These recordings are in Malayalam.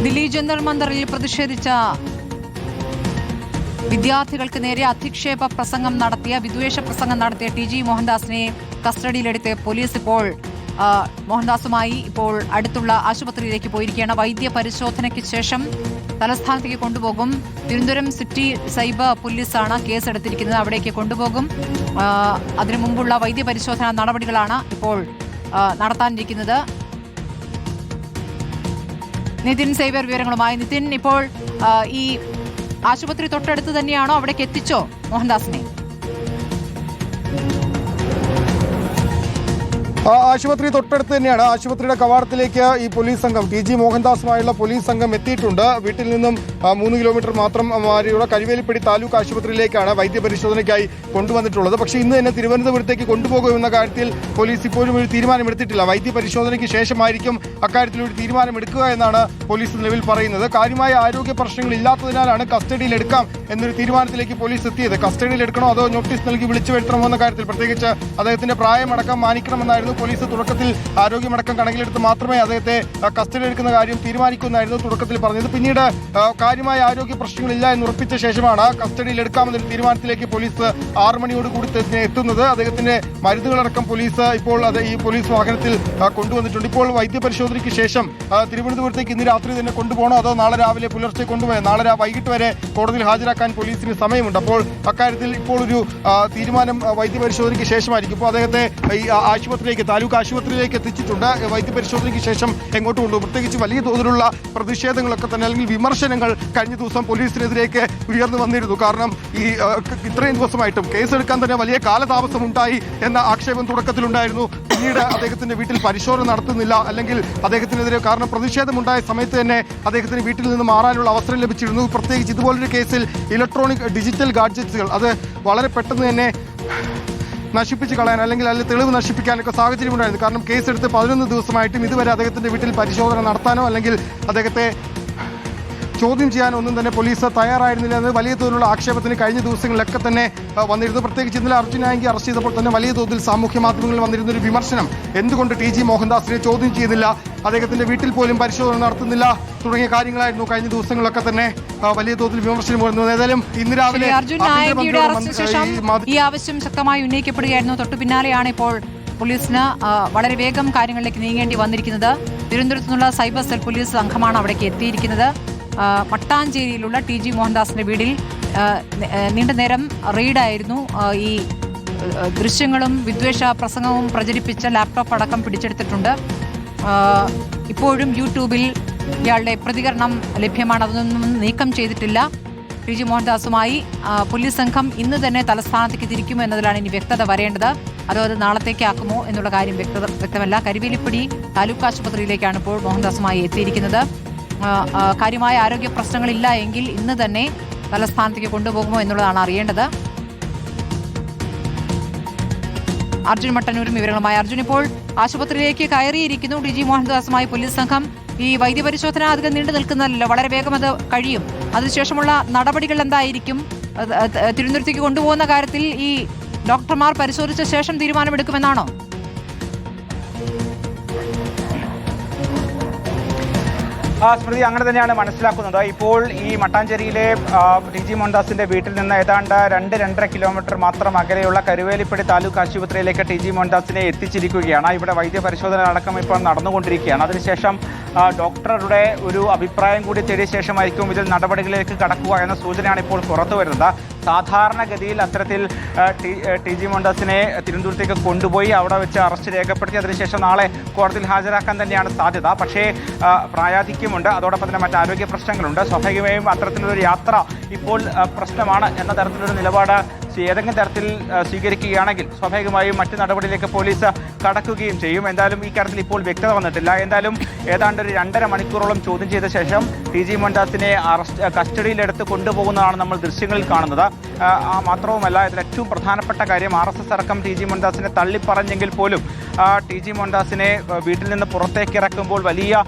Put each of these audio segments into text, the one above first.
ദില്ലി ജന്തർ മന്ദറിൽ പ്രതിഷേധിച്ച വിദ്യാർത്ഥികൾക്ക് നേരെ അധിക്ഷേപ പ്രസംഗം നടത്തിയ വിദ്വേഷ പ്രസംഗം നടത്തിയ ടി.ജി. മോഹൻദാസിനെ കസ്റ്റഡിയിലെടുത്ത് പോലീസ് ഇപ്പോൾ മോഹൻദാസുമായി ഇപ്പോൾ അടുത്തുള്ള ആശുപത്രിയിലേക്ക് പോയിരിക്കുകയാണ്. വൈദ്യ പരിശോധനയ്ക്ക് ശേഷം തലസ്ഥാനത്തേക്ക് കൊണ്ടുപോകും. തിരുവനന്തപുരം സിറ്റി സൈബർ പോലീസാണ് കേസെടുത്തിരിക്കുന്നത്. അവിടേക്ക് കൊണ്ടുപോകും. അതിനു മുമ്പുള്ള വൈദ്യ പരിശോധനാ നടപടികളാണ് ഇപ്പോൾ നടത്താനിരിക്കുന്നത്. നിതിൻ സൈബർ വിവരങ്ങളുമായി. നിതിൻ, ഇപ്പോൾ ഈ ആശുപത്രി തൊട്ടടുത്ത് തന്നെയാണോ? അവിടേക്ക് എത്തിച്ചോ മോഹൻദാസിനെ? ആശുപത്രി തൊട്ടടുത്ത് തന്നെയാണ്. ആശുപത്രിയുടെ കവാടത്തിലേക്ക് ഈ പോലീസ് സംഘം, ടി.ജി. മോഹൻദാസുമായുള്ള പോലീസ് സംഘം എത്തിയിട്ടുണ്ട്. വീട്ടിൽ നിന്നും 3 കിലോമീറ്റർ മാത്രം മാറിയുള്ള കരുവേലിപ്പടി താലൂക്ക് ആശുപത്രിയിലേക്കാണ് വൈദ്യപരിശോധനയ്ക്കായി കൊണ്ടുവന്നിട്ടുള്ളത്. പക്ഷേ ഇന്ന് തന്നെ തിരുവനന്തപുരത്തേക്ക് കൊണ്ടുപോകുമെന്ന കാര്യത്തിൽ പോലീസ് ഇപ്പോഴും ഒരു തീരുമാനമെടുത്തിട്ടില്ല. വൈദ്യപരിശോധനയ്ക്ക് ശേഷമായിരിക്കും അക്കാര്യത്തിൽ ഒരു തീരുമാനമെടുക്കുക എന്നാണ് പോലീസ് നിലവിൽ പറയുന്നത്. കാര്യമായ ആരോഗ്യ പ്രശ്നങ്ങൾ ഇല്ലാത്തതിനാലാണ് കസ്റ്റഡിയിൽ എടുക്കാം എന്നൊരു തീരുമാനത്തിലേക്ക് പോലീസ് എത്തിയത്. കസ്റ്റഡിയിൽ എടുക്കണോ അതോ നോട്ടീസ് നൽകി വിളിച്ചു വരുത്തണമോ എന്ന കാര്യത്തിൽ, പ്രത്യേകിച്ച് അദ്ദേഹത്തിന്റെ പ്രായമടക്കം മാനിക്കണമെന്നായിരുന്നു പോലീസ് തുടക്കത്തിൽ ആരോഗ്യമടക്കം കണക്കിലെടുത്ത് മാത്രമേ അദ്ദേഹത്തെ കസ്റ്റഡി എടുക്കുന്ന കാര്യം തീരുമാനിക്കുമെന്നായിരുന്നു തുടക്കത്തിൽ പറഞ്ഞത്. പിന്നീട് കാര്യമായ ആരോഗ്യ പ്രശ്നങ്ങളില്ല എന്ന് ഉറപ്പിച്ച ശേഷമാണ് കസ്റ്റഡിയിൽ എടുക്കാമെന്നൊരു തീരുമാനത്തിലേക്ക് പോലീസ് 6 മണിയോടുകൂടി എത്തുന്നത്. അദ്ദേഹത്തിന്റെ മരുന്നുകളടക്കം പോലീസ് ഇപ്പോൾ ഈ പോലീസ് വാഹനത്തിൽ കൊണ്ടുവന്നിട്ടുണ്ട്. ഇപ്പോൾ വൈദ്യപരിശോധനയ്ക്ക് ശേഷം തിരുവനന്തപുരത്തേക്ക് ഇന്ന് രാത്രി തന്നെ കൊണ്ടുപോകണോ അതോ നാളെ രാവിലെ പുലർച്ചെ കൊണ്ടുപോയി നാളെ വൈകിട്ട് വരെ കോടതിയിൽ ഹാജരാക്കാൻ പോലീസിന് സമയമുണ്ട്. അപ്പോൾ അക്കാര്യത്തിൽ ഇപ്പോൾ ഒരു തീരുമാനം വൈദ്യപരിശോധനയ്ക്ക് ശേഷമായിരിക്കും. ഇപ്പോൾ അദ്ദേഹത്തെ ഈ ആശുപത്രിയിലേക്ക്, താലൂക്ക് ആശുപത്രിയിലേക്ക് എത്തിച്ചിട്ടുണ്ട്. വൈദ്യപരിശോധനയ്ക്ക് ശേഷം എങ്ങോട്ട് കൊണ്ടുപോകും? പ്രത്യേകിച്ച് വലിയ തോതിലുള്ള പ്രതിഷേധങ്ങളൊക്കെ തന്നെ, അല്ലെങ്കിൽ വിമർശനങ്ങൾ കഴിഞ്ഞ ദിവസം പോലീസിനെതിരേക്ക് ഉയർന്നു വന്നിരുന്നു. കാരണം ഈ ഇത്രയും ദിവസമായിട്ടും കേസെടുക്കാൻ തന്നെ വലിയ കാലതാമസമുണ്ടായി എന്ന ആക്ഷേപം തുടക്കത്തിലുണ്ടായിരുന്നു. പിന്നീട് അദ്ദേഹത്തിന്റെ വീട്ടിൽ പരിശോധന നടത്തുന്നില്ല, അല്ലെങ്കിൽ അദ്ദേഹത്തിനെതിരെ കാരണം പ്രതിഷേധമുണ്ടായ സമയത്ത് തന്നെ അദ്ദേഹത്തിന് വീട്ടിൽ നിന്ന് മാറാനുള്ള അവസരം ലഭിച്ചിരുന്നു. പ്രത്യേകിച്ച് ഇതുപോലൊരു കേസിൽ ഇലക്ട്രോണിക് ഡിജിറ്റൽ ഗാഡ്ജറ്റ്സുകൾ അത് വളരെ പെട്ടെന്ന് തന്നെ നശിപ്പിച്ച് കളയാൻ, അല്ലെങ്കിൽ തെളിവ് നശിപ്പിക്കാനൊക്കെ സാഹചര്യമുണ്ടായിരുന്നു. കാരണം കേസെടുത്ത് 11 ദിവസമായിട്ടും ഇതുവരെ അദ്ദേഹത്തിന്റെ വീട്ടിൽ പരിശോധന നടത്താനോ അല്ലെങ്കിൽ അദ്ദേഹത്തെ ചോദ്യം ചെയ്യാൻ ഒന്നും തന്നെ പോലീസ് തയ്യാറായിരുന്നില്ല എന്ന് വലിയ തോതിലുള്ള ആക്ഷേപത്തിന് കഴിഞ്ഞ ദിവസങ്ങളിലൊക്കെ തന്നെ വന്നിരുന്നു. പ്രത്യേകിച്ച് ഇന്നലെ അർജുൻ ആങ്കി അറസ്റ്റ് ചെയ്തപ്പോൾ തന്നെ വലിയ തോതിൽ സാമൂഹ്യ മാധ്യമങ്ങളിൽ വന്നിരുന്ന ഒരു വിമർശനം, എന്തുകൊണ്ട് ടി.ജി. മോഹൻദാസിനെ ചോദ്യം ചെയ്യുന്നില്ല, അദ്ദേഹത്തിന്റെ വീട്ടിൽ പോലും പരിശോധന നടത്തുന്നില്ല തുടങ്ങിയ കാര്യങ്ങളായിരുന്നു കഴിഞ്ഞ ദിവസങ്ങളിലൊക്കെ തന്നെ വലിയ തോതിൽ വിമർശനം വരുന്നത്. ഏതായാലും ഇന്ന് രാവിലെ ഈ ആവശ്യം ശക്തമായി ഉന്നയിക്കപ്പെടുകയായിരുന്നു. തൊട്ടു പിന്നാലെയാണ് ഇപ്പോൾ പോലീസിന് വളരെ വേഗം കാര്യങ്ങളിലേക്ക് നീങ്ങേണ്ടി വന്നിരിക്കുന്നത്. തിരുവനന്തപുരത്തു നിന്നുള്ള സൈബർ സെൽ പോലീസ് സംഘമാണ് അവിടേക്ക് എത്തിയിരിക്കുന്നത്. മട്ടാഞ്ചേരിയിലുള്ള ടി.ജി. മോഹൻദാസിന്റെ വീടിൽ നീണ്ട നേരം റെയ്ഡായിരുന്നു. ഈ ദൃശ്യങ്ങളും വിദ്വേഷ പ്രസംഗവും പ്രചരിപ്പിച്ച ലാപ്ടോപ്പ് അടക്കം പിടിച്ചെടുത്തിട്ടുണ്ട്. ഇപ്പോഴും യൂട്യൂബിൽ ഇയാളുടെ പ്രതികരണം ലഭ്യമാണ്. അതൊന്നും നീക്കം ചെയ്തിട്ടില്ല. ടി.ജി. മോഹൻദാസുമായി പോലീസ് സംഘം ഇന്ന് തന്നെ തലസ്ഥാനത്തേക്ക് തിരിക്കുമോ എന്നതിലാണ് ഇനി വ്യക്തത വരേണ്ടത്. അതോ അത് നാളത്തേക്കാക്കുമോ എന്നുള്ള കാര്യം വ്യക്തമല്ല. കരുവേലിപ്പടി താലൂക്ക് ആശുപത്രിയിലേക്കാണ് ഇപ്പോൾ മോഹൻദാസുമായി എത്തിയിരിക്കുന്നത്. കാര്യമായ ആരോഗ്യ പ്രശ്നങ്ങളില്ല എങ്കിൽ ഇന്ന് തന്നെ തലസ്ഥാനത്തേക്ക് കൊണ്ടുപോകുമോ എന്നുള്ളതാണ് അറിയേണ്ടത്. അർജുൻ മട്ടന്നൂരും വിവരങ്ങളുമായി. അർജുൻ, ഇപ്പോൾ ആശുപത്രിയിലേക്ക് കയറിയിരിക്കുന്നു ടി.ജി. മോഹൻദാസുമായി പോലീസ് സംഘം. ഈ വൈദ്യപരിശോധന അധികം നീണ്ടു നിൽക്കുന്നതല്ലോ, വളരെ വേഗം അത് കഴിയും. അതിനുശേഷമുള്ള നടപടികൾ എന്തായിരിക്കും? തിരുവനന്തപുരത്തേക്ക് കൊണ്ടുപോകുന്ന കാര്യത്തിൽ ഈ ഡോക്ടർമാർ പരിശോധിച്ച ശേഷം തീരുമാനമെടുക്കുമെന്നാണോ? സ്മൃതി, അങ്ങനെ തന്നെയാണ് മനസ്സിലാക്കുന്നത്. ഇപ്പോൾ ഈ മട്ടാഞ്ചേരിയിലെ ടി.ജി. മോഹൻദാസിന്റെ വീട്ടിൽ നിന്ന് ഏതാണ്ട് 2-2.5 കിലോമീറ്റർ മാത്രം അകലെയുള്ള കരുവേലിപ്പടി താലൂക്ക് ആശുപത്രിയിലേക്ക് ടി.ജി. മോഹൻദാസിനെ എത്തിച്ചിരിക്കുകയാണ്. ഇവിടെ വൈദ്യപരിശോധന അടക്കം ഇപ്പോൾ നടന്നുകൊണ്ടിരിക്കുകയാണ്. അതിനുശേഷം ഡോക്ടറുടെ ഒരു അഭിപ്രായം കൂടി തേടിയ ശേഷമായിരിക്കും ഇതിൽ നടപടികളിലേക്ക് കടക്കുക എന്ന സൂചനയാണ് ഇപ്പോൾ പുറത്തു വരുന്നത്. സാധാരണഗതിയിൽ അത്തരത്തിൽ ടി.ജി. മോഹൻദാസിനെ തിരുവനന്തപുരത്തേക്ക് കൊണ്ടുപോയി അവിടെ വെച്ച് അറസ്റ്റ് രേഖപ്പെടുത്തി അതിനുശേഷം നാളെ കോടതിയിൽ ഹാജരാക്കാൻ തന്നെയാണ് സാധ്യത. പക്ഷേ പ്രായാധിക്യമുണ്ട്, അതോടൊപ്പം തന്നെ മറ്റ് ആരോഗ്യ പ്രശ്നങ്ങളുണ്ട്. സ്വാഭാവികമായും അത്തരത്തിലൊരു യാത്ര ഇപ്പോൾ പ്രശ്നമാണ് എന്ന തരത്തിലൊരു നിലപാട് ഏതെങ്കിലും തരത്തിൽ സ്വീകരിക്കുകയാണെങ്കിൽ സ്വാഭാവികമായും മറ്റ് നടപടിയിലേക്ക് പോലീസ് കടക്കുകയും ചെയ്യും. എന്തായാലും ഈ കാര്യത്തിൽ ഇപ്പോൾ വ്യക്തത വന്നിട്ടില്ല. എന്തായാലും ഏതാണ്ട് ഒരു 2.5 മണിക്കൂറോളം ചോദ്യം ചെയ്ത ശേഷം ടി.ജി. മോഹൻദാസിനെ കസ്റ്റഡിയിലെടുത്ത് കൊണ്ടുപോകുന്നതാണ് നമ്മൾ ദൃശ്യങ്ങളിൽ കാണുന്നത്. മാത്രവുമല്ല, ഇതിൽ ഏറ്റവും പ്രധാനപ്പെട്ട കാര്യം RSS അടക്കം ടി.ജി. മോഹൻദാസിനെ തള്ളിപ്പറഞ്ഞെങ്കിൽ പോലും ടി.ജി. മോഹൻദാസിനെ വീട്ടിൽ നിന്ന് പുറത്തേക്ക് ഇറക്കുമ്പോൾ വലിയ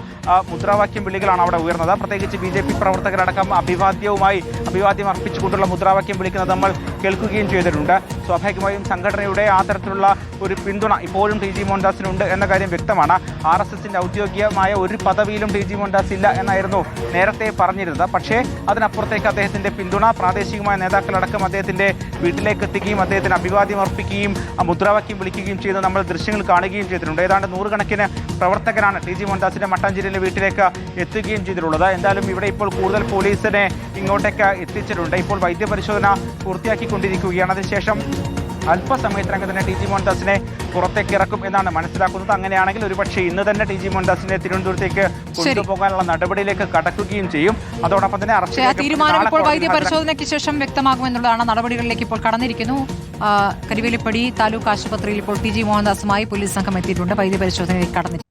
മുദ്രാവാക്യം വിളികളാണ് അവിടെ ഉയർന്നത്. പ്രത്യേകിച്ച് BJP പ്രവർത്തകരടക്കം അഭിവാദ്യം അർപ്പിച്ചുകൊണ്ടുള്ള മുദ്രാവാക്യം വിളിക്കുന്നത് നമ്മൾ കേൾക്കുകയും ചെയ്തിട്ടുണ്ട്. സ്വാഭാവികമായും സംഘടനയുടെ ആ തരത്തിലുള്ള ഒരു പിന്തുണ ഇപ്പോഴും ടി ജി മോഹൻദാസിനുണ്ട് എന്ന കാര്യം വ്യക്തമാണ്. RSSന്റെ ഔദ്യോഗികമായ ഒരു പദവിയിലും ടി ജി മോഹൻദാസ് ഇല്ല എന്നായിരുന്നു നേരത്തെ പറഞ്ഞിരുന്നത്. പക്ഷേ അതിനപ്പുറത്തേക്ക് അദ്ദേഹത്തിന്റെ പിന്തുണ പ്രാദേശികമായ നേതാക്കളടക്കം അദ്ദേഹത്തിന്റെ വീട്ടിലേക്ക് എത്തുകയും അദ്ദേഹത്തിന് അഭിവാദ്യം അർപ്പിക്കുകയും മുദ്രാവാക്യം വിളിക്കുകയും ചെയ്ത് നമ്മൾ ദൃശ്യങ്ങൾ കാണുകയും ചെയ്തിട്ടുണ്ട്. ഏതാണ്ട് 100 കണക്കിന് പ്രവർത്തകരാണ് ടി ജി മോഹൻദാസിന്റെ മട്ടാഞ്ചേരിയിലെ വീട്ടിലേക്ക് എത്തുകയും ചെയ്തിട്ടുള്ളത്. എന്തായാലും ഇവിടെ ഇപ്പോൾ കൂടുതൽ പോലീസിനെ ഇങ്ങോട്ടേക്ക് എത്തിച്ചിട്ടുണ്ട്. ഇപ്പോൾ വൈദ്യപരിശോധന പൂർത്തിയാക്കിക്കൊണ്ടിരിക്കുകയാണ്. അതിനുശേഷം അല്പസമയത്തിനകം തന്നെ ടി ജി മോഹൻദാസിനെ പുറത്തേക്ക് ഇറക്കും എന്നാണ് മനസ്സിലാക്കുന്നത്. അങ്ങനെയാണെങ്കിൽ ഒരുപക്ഷെ ഇന്ന് തന്നെ ടി ജി മോഹൻദാസിനെ തിരുവനന്തപുരത്തേക്ക് കൊണ്ടുപോകാനുള്ള നടപടിയിലേക്ക് കടക്കുകയും ചെയ്യും. അതോടൊപ്പം തന്നെ തീരുമാനം ഇപ്പോൾ വൈദ്യപരിശോധനയ്ക്ക് ശേഷം വ്യക്തമാകുമെന്നുള്ളതാണ്. നടപടികളിലേക്ക് ഇപ്പോൾ കടന്നിരിക്കുന്നു. കരിവേലിപ്പടി താലൂക്ക് ആശുപത്രിയിൽ ഇപ്പോൾ ടി ജി മോഹൻദാസുമായി പോലീസ് സംഘം എത്തിയിട്ടുണ്ട്. വൈദ്യപരിശോധനയിലേക്ക് കടന്നിരിക്കുന്നു.